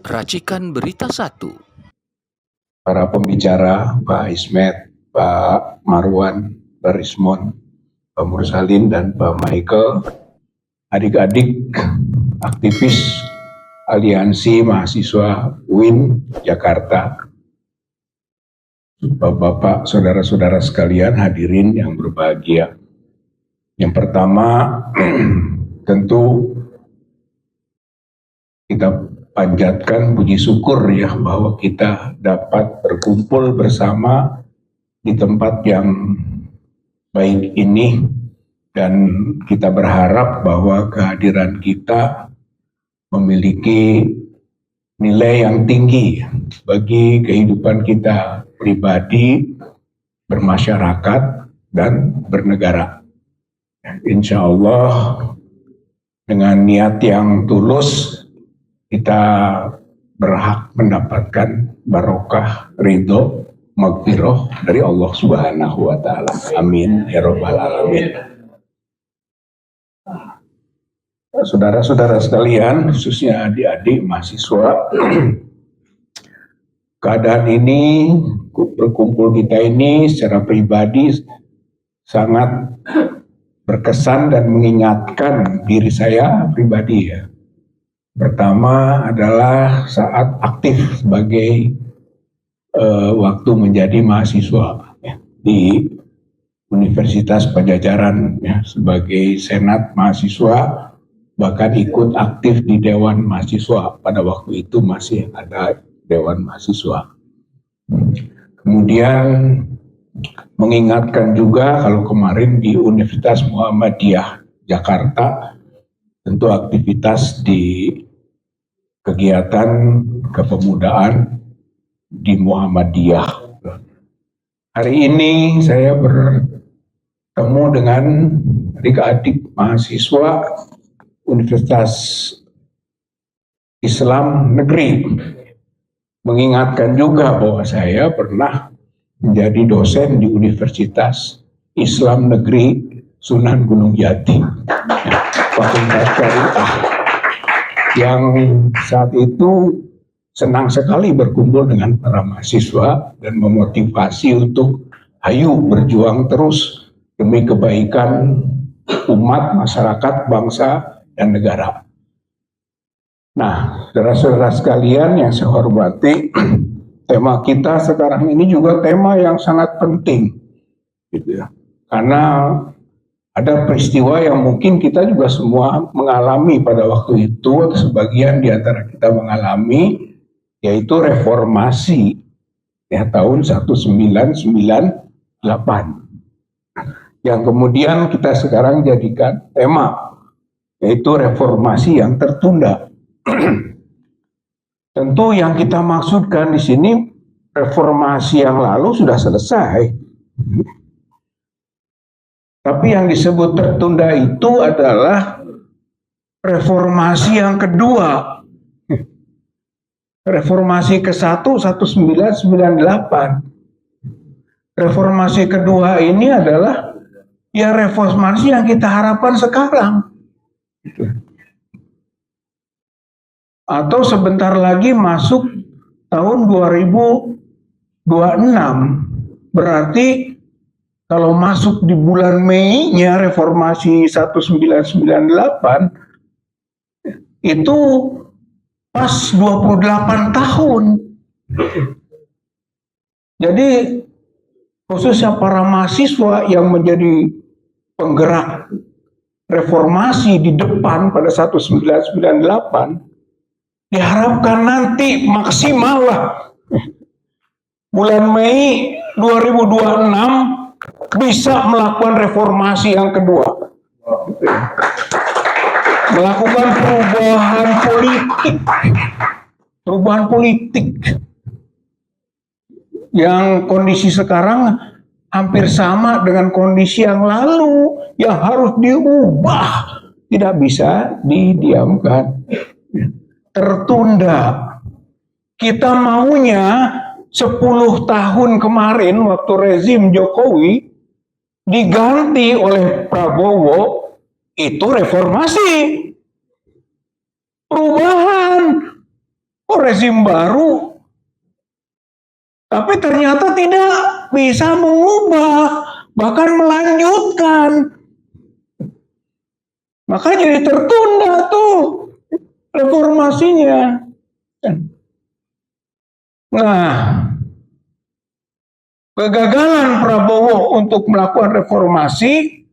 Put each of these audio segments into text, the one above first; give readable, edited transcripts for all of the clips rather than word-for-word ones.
Racikan Berita 1. Para pembicara, Pak Ismet, Pak Marwan, Pak Rismon, Pak Mursalin, dan Pak Michael, adik-adik aktivis Aliansi Mahasiswa UIN Jakarta, Bapak-bapak, saudara-saudara sekalian hadirin yang berbahagia. Yang pertama, tentu kita panjatkan puji syukur ya bahwa kita dapat berkumpul bersama di tempat yang baik ini, dan kita berharap bahwa kehadiran kita memiliki nilai yang tinggi bagi kehidupan kita pribadi, bermasyarakat, dan bernegara. Insya Allah dengan niat yang tulus kita berhak mendapatkan barokah, ridho, maghfirah dari Allah Subhanahu wa Ta'ala. Amin ya Rabbal Alamin. Saudara-saudara sekalian, khususnya adik-adik mahasiswa, keadaan ini, berkumpul kita ini secara pribadi sangat berkesan dan mengingatkan diri saya pribadi ya. Pertama adalah saat aktif sebagai waktu menjadi mahasiswa ya, di Universitas Padjadjaran ya, sebagai senat mahasiswa, bahkan ikut aktif di Dewan Mahasiswa. Pada waktu itu masih ada Dewan Mahasiswa. Kemudian mengingatkan juga kalau kemarin di Universitas Muhammadiyah Jakarta, tentu aktivitas di kegiatan kepemudaan di Muhammadiyah. Hari ini saya bertemu dengan adik-adik mahasiswa Universitas Islam Negeri, mengingatkan juga bahwa saya pernah menjadi dosen di Universitas Islam Negeri Sunan Gunung Jati, Fakultas Syariah, yang saat itu senang sekali berkumpul dengan para mahasiswa dan memotivasi untuk ayo berjuang terus demi kebaikan umat, masyarakat, bangsa, dan negara. Nah, saudara-saudara sekalian yang saya hormati, tema kita sekarang ini juga tema yang sangat penting, gitu ya. Karena ada peristiwa yang mungkin kita juga semua mengalami pada waktu itu, atau sebagian di antara kita mengalami, yaitu reformasi ya, tahun 1998, yang kemudian kita sekarang jadikan tema, yaitu reformasi yang tertunda. Tentu yang kita maksudkan di sini, reformasi yang lalu sudah selesai. Tapi yang disebut tertunda itu adalah reformasi yang kedua. Reformasi ke-1 1998. Reformasi kedua ini adalah ya reformasi yang kita harapkan sekarang. Atau sebentar lagi masuk tahun 2026. Berarti kalau masuk di bulan Mei-nya reformasi 1998 itu pas 28 tahun. Jadi khususnya para mahasiswa yang menjadi penggerak reformasi di depan pada 1998, diharapkan nanti maksimal lah bulan Mei 2026 bisa melakukan reformasi yang kedua, melakukan perubahan politik yang kondisi sekarang hampir sama dengan kondisi yang lalu yang harus diubah, tidak bisa didiamkan, tertunda. Kita maunya 10 tahun kemarin waktu rezim Jokowi diganti oleh Prabowo, itu reformasi, perubahan. rezim baru. Tapi ternyata tidak bisa mengubah, bahkan melanjutkan. Maka jadi tertunda tuh reformasinya. Nah, kegagalan Prabowo untuk melakukan reformasi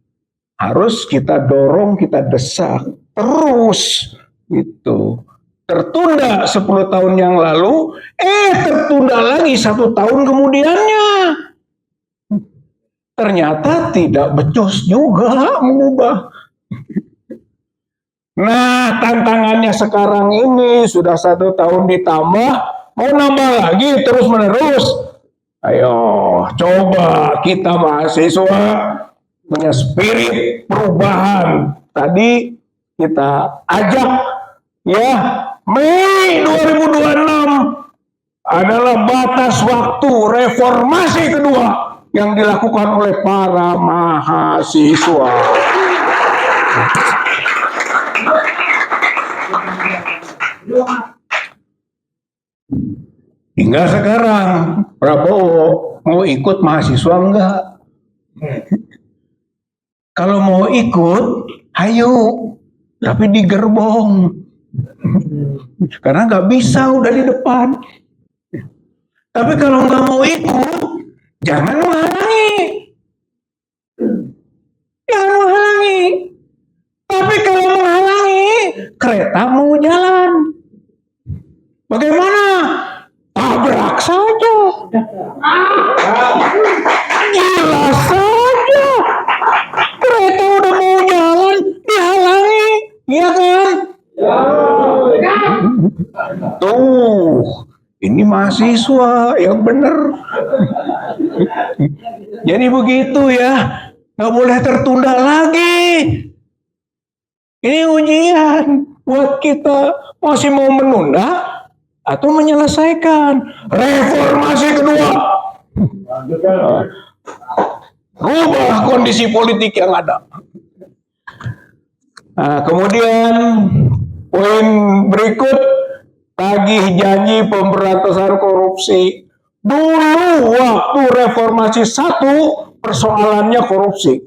harus kita dorong, kita desak terus gitu. Tertunda 10 tahun yang lalu, tertunda lagi 1 tahun kemudiannya. Ternyata tidak becus juga mengubah. Nah, tantangannya sekarang ini sudah 1 tahun ditambah, mau nambah lagi terus menerus. Ayo, coba kita mahasiswa punya spirit perubahan. Tadi kita ajak ya, Mei 2026 adalah batas waktu reformasi kedua yang dilakukan oleh para mahasiswa. Tinggal sekarang Prabowo mau ikut mahasiswa enggak? Kalau mau ikut, ayo, tapi di gerbong. Karena nggak bisa udah di depan. Tapi kalau nggak mau ikut, jangan menghalangi. Jangan menghalangi. Tapi kalau menghalangi, kereta mau jalan. Bagaimana? Tabrak saja. Jelas saja. Kereta udah mau jalan, dihalangi. Iya kan? Tuh, ini mahasiswa yang benar. Jadi begitu ya, nggak boleh tertunda lagi. Ini ujian buat kita, masih mau menunda atau menyelesaikan reformasi kedua. Rubah kondisi politik yang ada. Nah, kemudian poin berikut, tagih janji pemberantasan korupsi. Dulu waktu reformasi 1 persoalannya korupsi.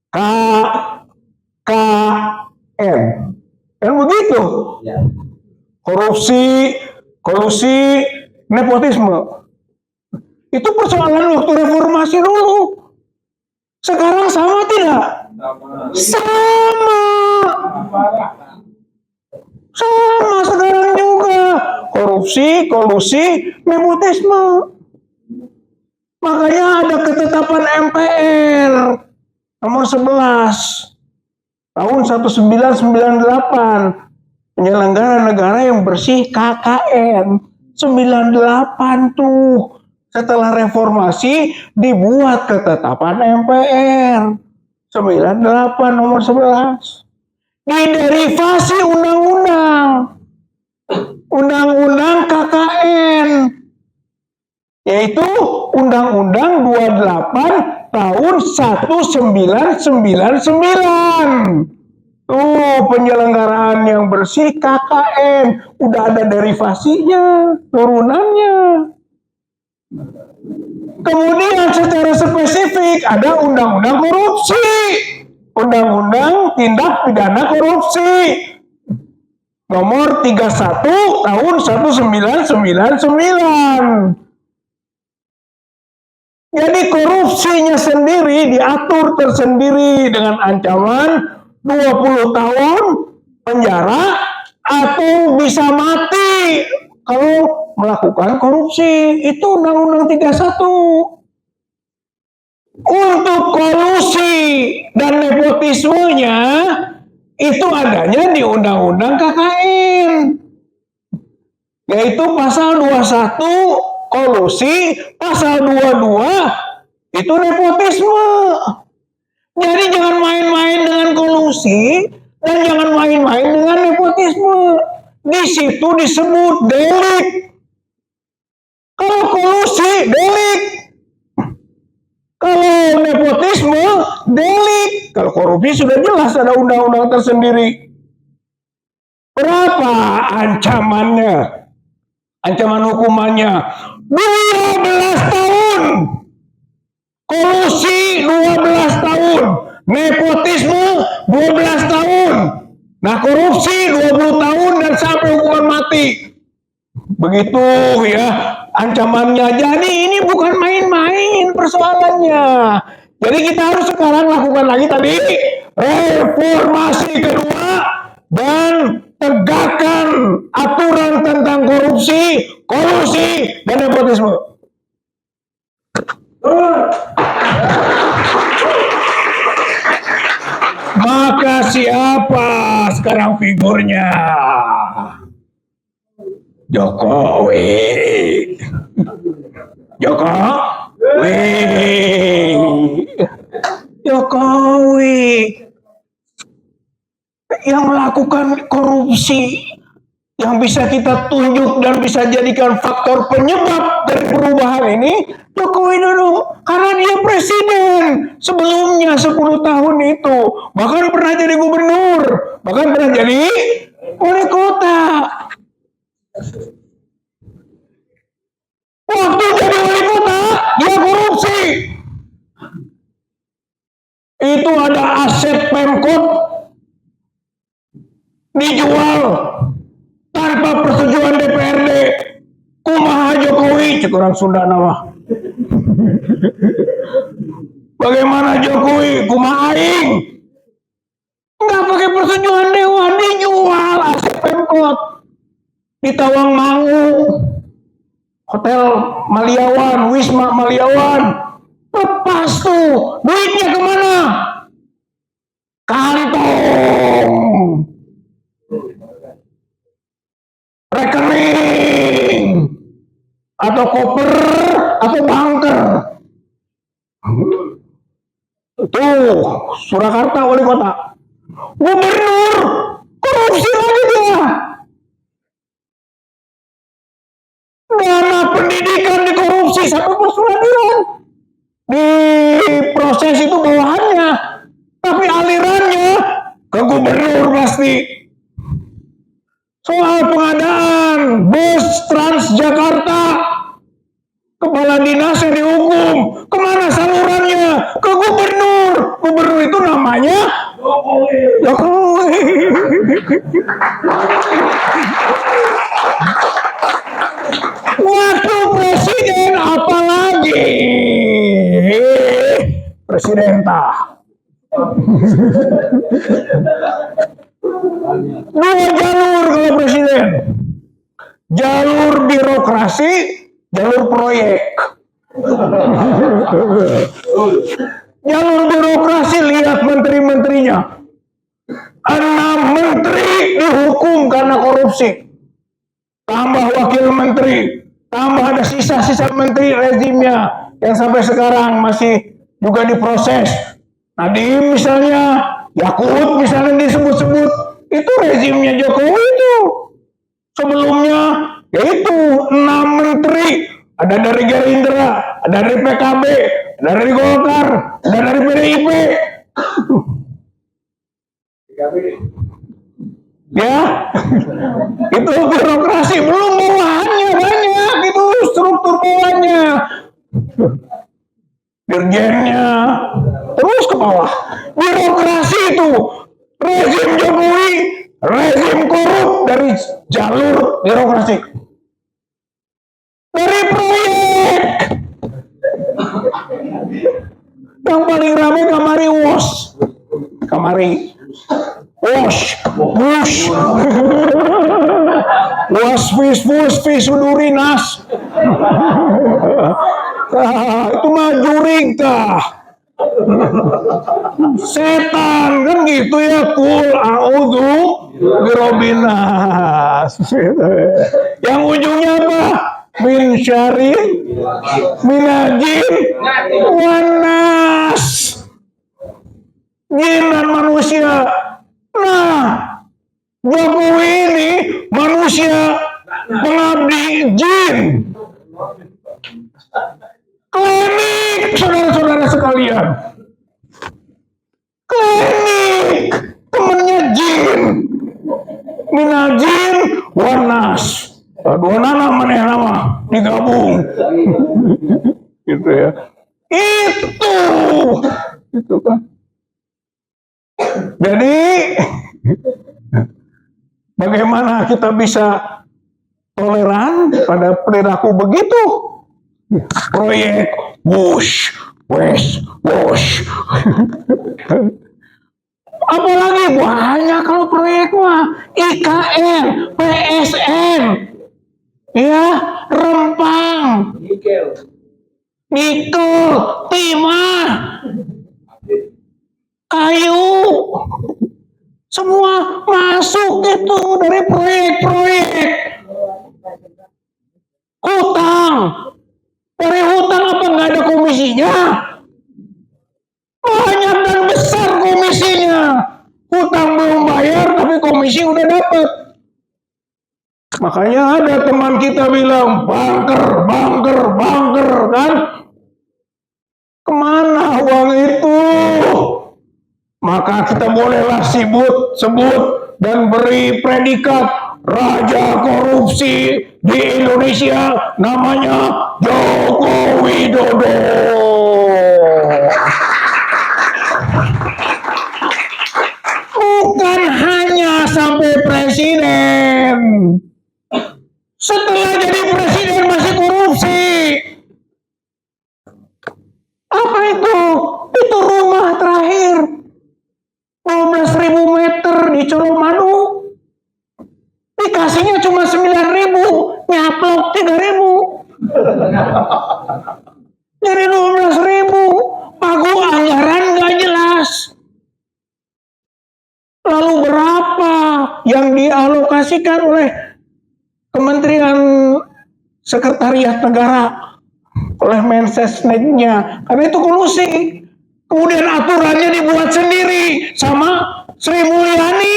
KKN. Kan begitu? Korupsi, kolusi, nepotisme. Itu persoalan waktu reformasi dulu. Sekarang sama tidak? Sama. Sama sekarang juga. Korupsi, kolusi, nepotisme. Makanya ada ketetapan MPR nomor 11 tahun 1998, penyelenggara negara yang bersih KKN. 98 tuh. Setelah reformasi dibuat ketetapan MPR 98 nomor 11. Diderivasi undang-undang KKN, yaitu Undang-Undang 28 tahun 1999. Tuh, penyelenggaraan yang bersih KKN udah ada derivasinya, turunannya. Kemudian secara spesifik ada Undang-Undang korupsi, Undang-Undang tindak pidana korupsi nomor 31 tahun 1999. Jadi korupsinya sendiri diatur tersendiri dengan ancaman 20 tahun penjara atau bisa mati kalau melakukan korupsi. Itu Undang-Undang 31. Untuk kolusi dan nepotismenya itu adanya di Undang-Undang KKN, yaitu pasal 21 kolusi, pasal 22 itu nepotisme. Jadi jangan main-main dengan kolusi dan jangan main-main dengan nepotisme. Di situ disebut delik. Kalau kolusi delik, kalau nepotisme delik, kalau korupsi sudah jelas ada undang-undang tersendiri. Berapa ancamannya? Ancaman hukumannya 12 tahun. Kolusi 12 tahun. Nepotisme 12 tahun. Nah, korupsi 20 tahun dan sampai hukuman mati. Begitu ya ancamannya. Jadi ini bukan main-main persoalannya. Jadi kita harus sekarang lakukan lagi tadi reformasi kedua dan tegakkan aturan tentang korupsi, kolusi, dan nepotisme. Maka siapa sekarang figurnya? Jokowi. Jokowi yang melakukan korupsi, yang bisa kita tunjuk dan bisa jadikan faktor penyebab dari perubahan ini Jokowi dulu, karena dia presiden sebelumnya 10 tahun itu, bahkan pernah jadi gubernur, bahkan pernah jadi wali kota. Waktu jadi wali kota dia korupsi. Itu ada aset Pemkot dijual tanpa persetujuan DPRD. Kumaha Jokowi, cek orang Sunda nama. Bagaimana Jokowi, kumaha aing? Nggak pakai persetujuan dewan, dijual aset Pemkot di Tawangmangu, Hotel Maliawan, Wisma Maliawan. Lepas tuh, duitnya kemana? Kantong, rekening, atau koper, atau bunker. Tuh, Surakarta wali kota. Gubernur, korupsi lagi dia. Dana pendidikan dikorupsi sampai persuradiran. Di proses itu bawahannya, tapi alirannya ke gubernur pasti. Soal pengadaan bus Transjakarta, kepala dinasnya dihukum. Kemana salurannya? Ke gubernur. Gubernur itu namanya Jokowi. Waktu presiden apalagi? Presidentah. Dua jalur kalau presiden. Jalur birokrasi, jalur proyek. Jalur birokrasi, lihat menteri-menterinya. 6 menteri dihukum karena korupsi. Tambah wakil menteri, tambah ada sisa-sisa menteri rezimnya yang sampai sekarang masih juga diproses. Nadiem misalnya, Yakut misalnya disebut-sebut, itu rezimnya Jokowi itu. Sebelumnya, yaitu 6 menteri, ada dari Gerindra, ada dari PKB, ada dari Golkar, ada dari PDIP. Ya, itu birokrasi, belum bawahannya banyak, itu struktur bawahnya, dirjennya, terus ke bawah. Birokrasi itu rezim Jokowi, rezim korup dari jalur birokrasi. Dari proyek, yang paling ramai kamari WOS, kamari Wash, Visudurinas. Itu mah jurig kah? Setan kan gitu ya, kul a'udzu birobbinas. Yang ujungnya apa? Min syarri minajin wanas. Jin dan manusia. Nah, Jokowi ini manusia pengabdi jin. Klinik, saudara-saudara sekalian. Klinik, temennya jin. minal jin wan nas. Dua nama maneh nama digabung. Gitu ya. Itu kan. Jadi bagaimana kita bisa toleran pada perilaku begitu? Proyek wush, wesh, wash. Apalagi banyak kalau proyek mah IKN, PSN, ya Rempang, nikel, timah, kayu, semua masuk itu dari proyek-proyek. Hutang, dari hutang apa nggak ada komisinya? Banyak dan besar komisinya. Hutang belum bayar tapi komisi udah dapat. Makanya ada teman kita bilang bangker kan? Kemana uang itu? Maka kita bolehlah sebut dan beri predikat raja korupsi di Indonesia, namanya Joko Widodo. Bukan hanya sampai presiden. Setelah jadi presiden masih korupsi. Apa itu? Itu rumah terakhir 12.000 meter di Colomadu. Dikasihnya cuma 9.000, nyaplok 3.000. Jadi 12.000, pagu anggaran nggak jelas. Lalu berapa yang dialokasikan oleh Kementerian Sekretariat Negara, oleh Mensesneknya, karena itu kolusi. Kemudian aturannya dibuat sendiri sama Sri Mulyani.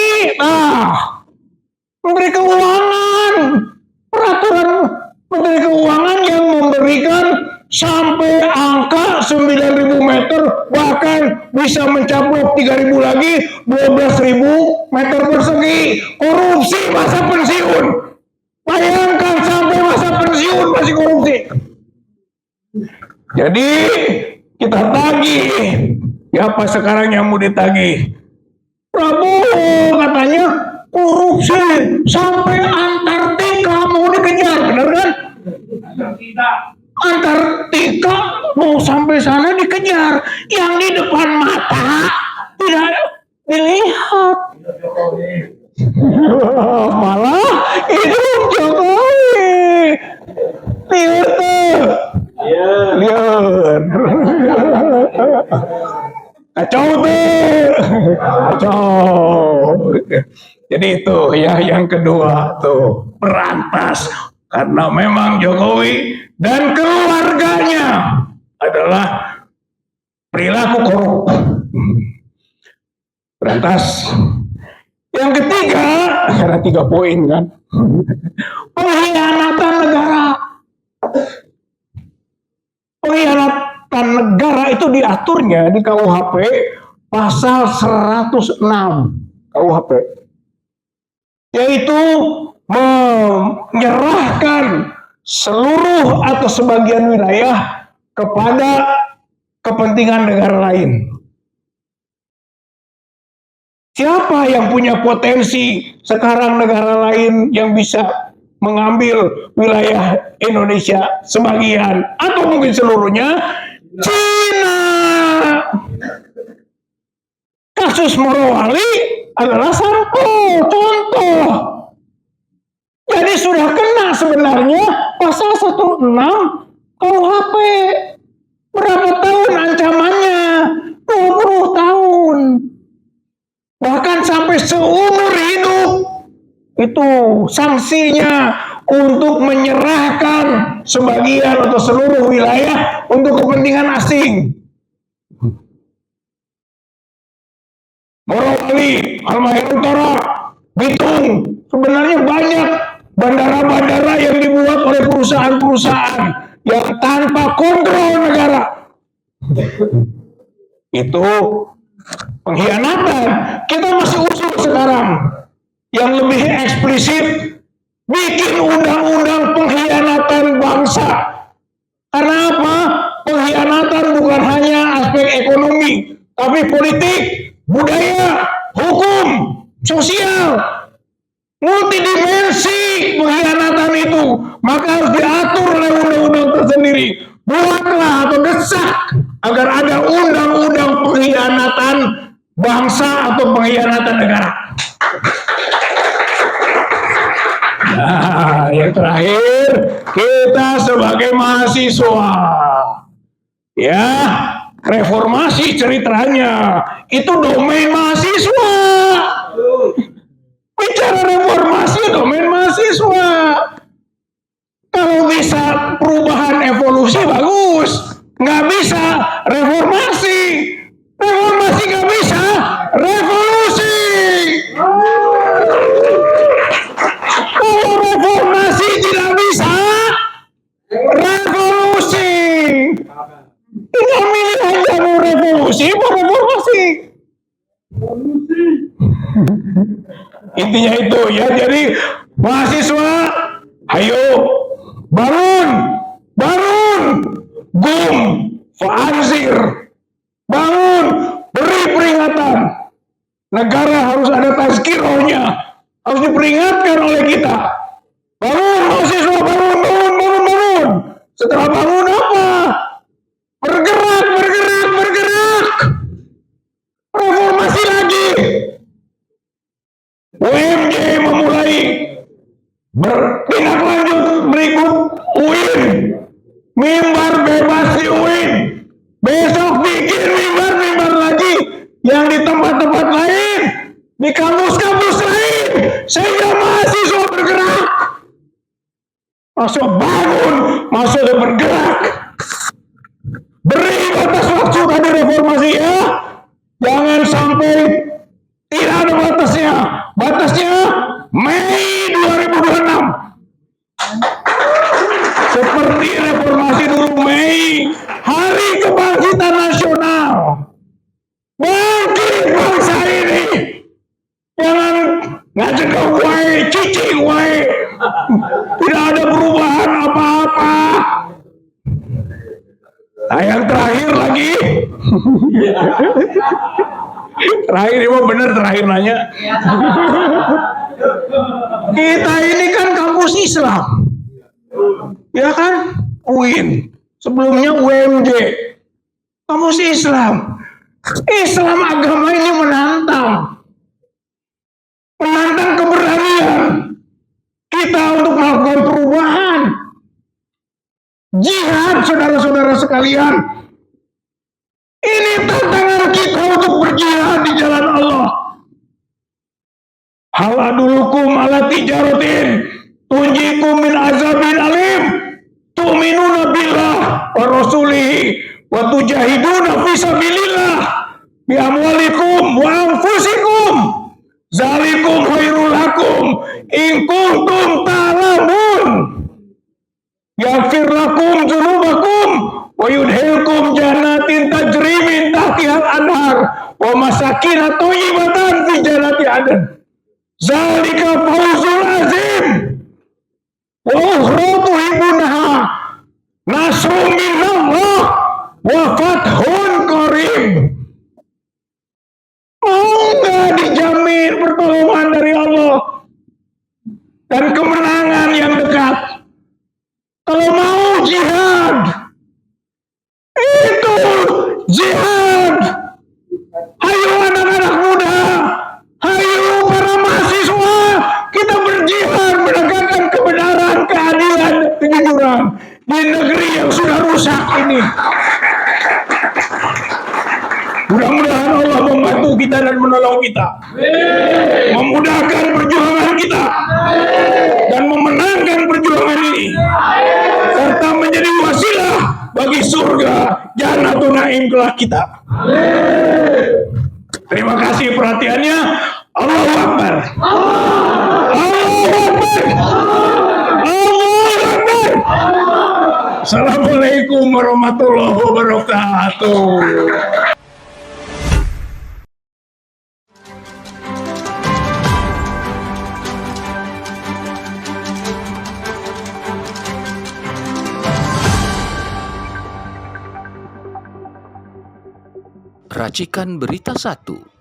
Menteri Keuangan, peraturan Menteri Keuangan yang memberikan sampai angka 9.000 meter, bahkan bisa mencaplok 3.000 lagi, 12.000 meter persegi. Korupsi masa pensiun. Bayangkan sampai masa pensiun masih korupsi. Jadi kita tagih. Ya apa sekarang yang mau ditagih? Prabowo katanya korupsi sampai Antartika mau dikejar, benar kan? Antartika mau sampai sana dikejar, yang di depan mata tidak dilihat. Malah itu Jokowi. Lihat tuh. Lihat. Kacau tuh. Kacau. Jadi itu ya yang kedua tuh, berantas. Karena memang Jokowi dan keluarganya adalah perilaku korup. Berantas. Yang ketiga, ada 3 poin kan. Pengkhianatan negara. Pengkhianatan negara itu diaturnya di KUHP pasal 106 KUHP. Yaitu menyerahkan seluruh atau sebagian wilayah kepada kepentingan negara lain. Siapa yang punya potensi sekarang negara lain yang bisa mengambil wilayah Indonesia sebagian atau mungkin seluruhnya? Cina. Kasus Morowali adalah sampel, contoh. Jadi sudah kena sebenarnya pasal 16 KUHP. Berapa tahun ancamannya? 20 tahun. Bahkan sampai seumur hidup. Itu sanksinya untuk menyerahkan sebagian atau seluruh wilayah untuk kepentingan asing. Morowali, Halmahera Utara, Bitung, sebenarnya banyak bandara-bandara yang dibuat oleh perusahaan-perusahaan yang tanpa kontrol negara. Itu pengkhianatan. Kita masih usul sekarang. yang lebih eksplisit, bikin undang-undang pengkhianatan bangsa. Karena apa? Pengkhianatan bukan hanya aspek ekonomi, tapi politik, budaya, hukum, sosial, multidimensi pengkhianatan itu. Maka harus diatur oleh undang-undang tersendiri. Buatlah atau desak agar ada undang-undang pengkhianatan bangsa atau pengkhianatan negara. Nah, yang terakhir, kita sebagai mahasiswa, ya, reformasi ceritanya itu domain mahasiswa. Bicara reformasi domain mahasiswa. Kalau bisa perubahan evolusi bagus, nggak bisa reformasi. Reformasi nggak bisa revolusi. Kalau reformasi tidak bisa revolusi. Tinggal milih aja mau revolusi mau reformasi. Intinya itu ya. Jadi mahasiswa, ayo bangun, gum, fa'anzir, bangun, beri peringatan. Negara harus ada tazkirohnya, harus diperingatkan oleh kita. Bangun mahasiswa, bangun. Setelah bangun apa? Bergerak. Reformasi lagi. UMJ memulai bertindak lanjut berikut UIN. Mimbar bebas di UIN. Besok bikin mimbar lagi yang di tempat-tempat lain, di kampus-kampus lain, sehingga mahasiswa bergerak. Maksud bangun, maksudnya bergerak. Beri batas waktu tadi reformasi ya. Jangan sampai tidak ada batasnya. Batasnya Mei 2026. Seperti reformasi dulu Mei, Hari Kebangkitan Nasional. Bangkit bangsa ini. Jangan ngajak gue, cicing gue. Tidak ada perubahan apa-apa. Nah, yang terakhir lagi. Terakhir emang bener terakhir nanya. Kita ini kan kampus Islam. Ya kan? UIN. Sebelumnya UMJ. Kampus Islam. Islam agama ini menantang keberanian kita untuk melakukan perubahan. Jihad, saudara-saudara sekalian. Ini tantangan kita untuk berjihad di jalan Allah. Hal adulukum ala tijaratin tunjikum min azabin alim tu'minuna billah wa rasulihi wa tujahiduna fisabilillah bi amwalikum wa anfusikum zalikum khairul lakum in kuntum ta'lamun yaghfir lakum dzunubakum wa yudkhilkum jannatin tajri min tahtihal anhar wa masakin thayyibatan fi jannati adn zalika fawzul azim wa ukhra tuhibbunaha nasrun minallah wa fathun qarib. Enggak dijamin pertolongan dari Allah dan kemenangan yang dekat. Kalau mau jihad, itu jihad. Ayo anak-anak muda, ayo para mahasiswa, kita berjihad menegakkan kebenaran, keadilan, dan kejujuran di negeri yang sudah rusak ini. Mudah-mudahan Allah membantu kita dan menolong kita, memudahkan perjuangan kita, dan memenangkan perjuangan ini, serta menjadi wasilah bagi surga Jannatun Naim kelak kita. Terima kasih perhatiannya. Allahu Akbar. Allahu Akbar. Allahu Akbar. Assalamualaikum warahmatullahi wabarakatuh. Racikan berita 1.